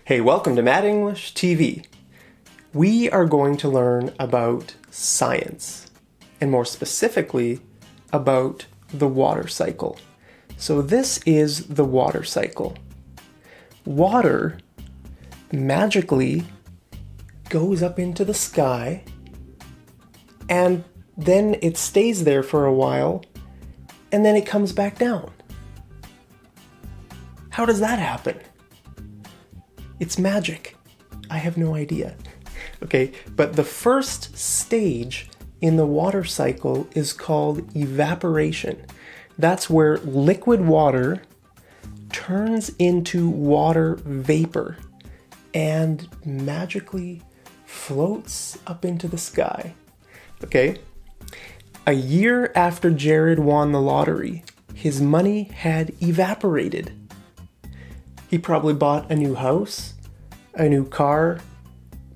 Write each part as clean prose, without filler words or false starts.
Hey, welcome to Mad English TV. We are going to learn about science, and more specifically, about the water cycle. So this is the water cycle. Water magically goes up into the sky, and then it stays there for a while, and then it comes back down. How does that happen? It's magic. I have no idea. Okay, but the first stage in the water cycle is called evaporation. That's where liquid water turns into water vapor and magically floats up into the sky. Okay, a year after Jared won the lottery, his money had evaporated. He probably bought a new house, a new car,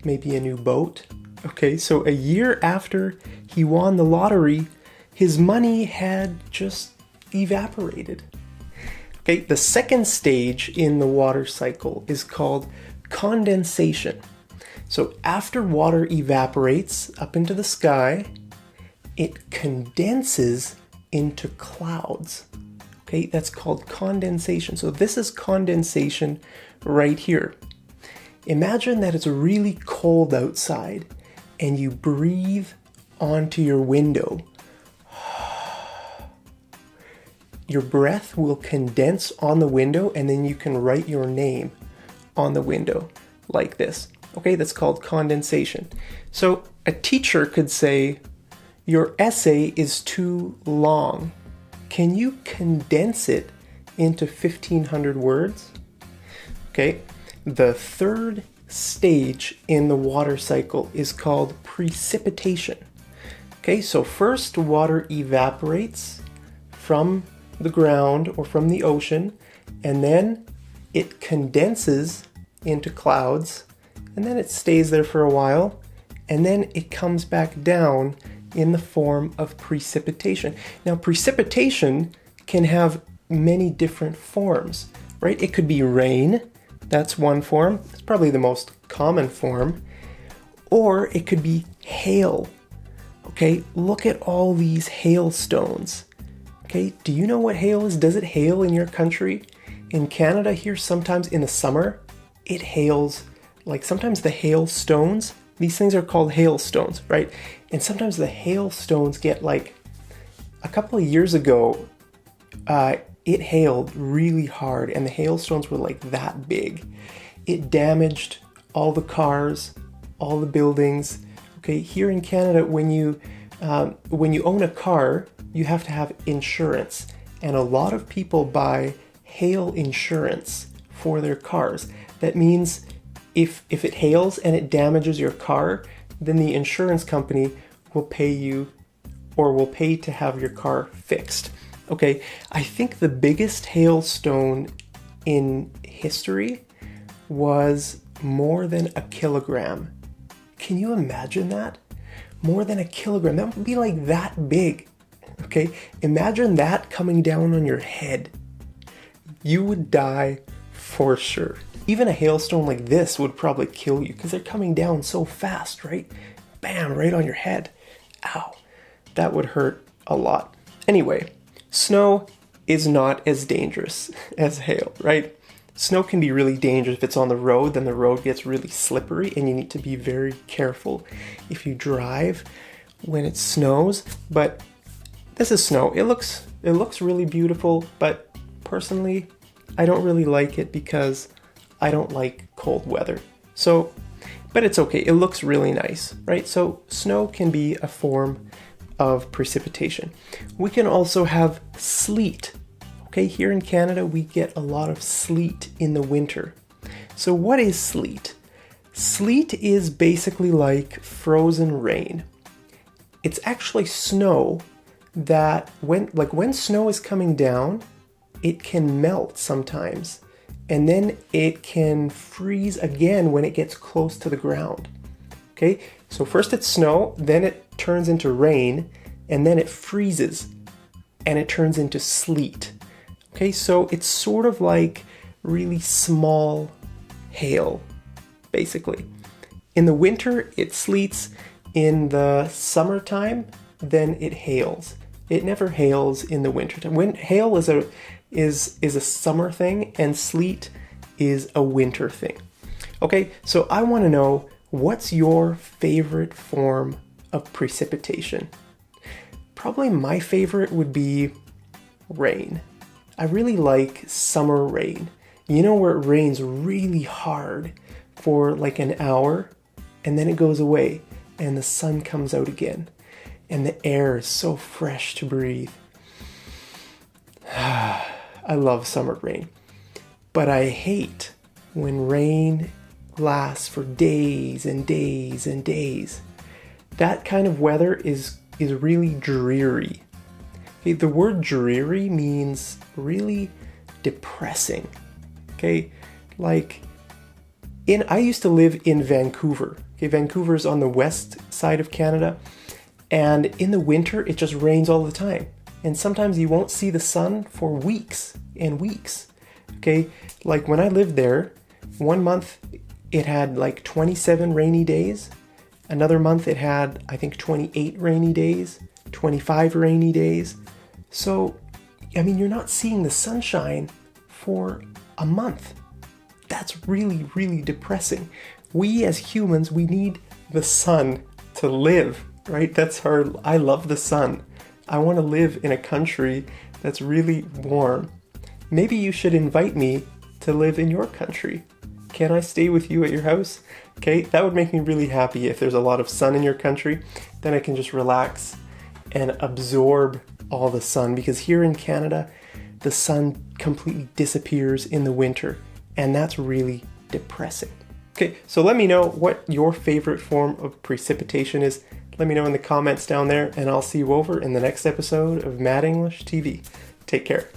maybe a new boat. Okay, so a year after he won the lottery, his money had just evaporated. Okay, the second stage in the water cycle is called condensation. So after water evaporates up into the sky, it condenses into clouds. Okay, that's called condensation. So this is condensation right here. Imagine that it's really cold outside and you breathe onto your window. Your breath will condense on the window and then you can write your name on the window like this. Okay, that's called condensation. So a teacher could say, your essay is too long. Can you condense it into 1,500 words? Okay, the third stage in the water cycle is called precipitation. Okay, so first water evaporates from the ground or from the ocean, and then it condenses into clouds, and then it stays there for a while, and then it comes back down in the form of precipitation. Now, precipitation can have many different forms, right? It could be rain, that's one form, it's probably the most common form, or it could be hail. Okay, look at all these hailstones. Okay, do you know what hail is? Does it hail in your country? In Canada here, sometimes in the summer, it hails, like sometimes the hailstones, these things are called hailstones, right? And sometimes the hailstones get like, a couple of years ago, it hailed really hard and the hailstones were like that big. It damaged all the cars, all the buildings. Okay, here in Canada, when you own a car, you have to have insurance. And a lot of people buy hail insurance for their cars. That means if it hails and it damages your car, then the insurance company will pay you or will pay to have your car fixed. Okay, I think the biggest hailstone in history was more than a kilogram. Can you imagine that? More than a kilogram. That would be like that big. Okay, imagine that coming down on your head. You would die for sure. Even a hailstone like this would probably kill you because they're coming down so fast, right? Bam, right on your head. Ow, that would hurt a lot. Anyway, snow is not as dangerous as hail, right? Snow can be really dangerous if it's on the road, then the road gets really slippery and you need to be very careful if you drive when it snows. But this is snow. It looks really beautiful, but personally, I don't really like it because I don't like cold weather. So, but it's okay. It looks really nice, right? So snow can be a form of precipitation. We can also have sleet. Okay, here in Canada, we get a lot of sleet in the winter. So what is sleet? Sleet is basically like frozen rain. It's actually snow that when snow is coming down, it can melt sometimes. And then it can freeze again when it gets close to the ground. Okay, so first it's snow, then it turns into rain, and then it freezes and it turns into sleet. Okay, so it's sort of like really small hail, basically. In the winter, it sleets. In the summertime, then it hails. It never hails in the wintertime. Hail is a summer thing, and sleet is a winter thing. Okay, so I want to know, what's your favorite form of precipitation? Probably my favorite would be rain. I really like summer rain. You know, where it rains really hard for like an hour, and then it goes away, and the sun comes out again, and the air is so fresh to breathe. I love summer rain. But I hate when rain lasts for days and days and days. That kind of weather is really dreary. Okay, the word dreary means really depressing. Okay, like I used to live in Vancouver. Okay, Vancouver's on the west side of Canada, and in the winter it just rains all the time. And sometimes you won't see the sun for weeks and weeks. Okay, like when I lived there, one month it had like 27 rainy days. Another month it had, I think, 28 rainy days, 25 rainy days. So, I mean, you're not seeing the sunshine for a month. That's really, really depressing. We as humans, we need the sun to live, right? I love the sun. I want to live in a country that's really warm. Maybe you should invite me to live in your country. Can I stay with you at your house? Okay, that would make me really happy if there's a lot of sun in your country. Then I can just relax and absorb all the sun, because here in Canada, the sun completely disappears in the winter, and that's really depressing. Okay, so let me know what your favorite form of precipitation is. Let me know in the comments down there, and I'll see you over in the next episode of Mad English TV. Take care.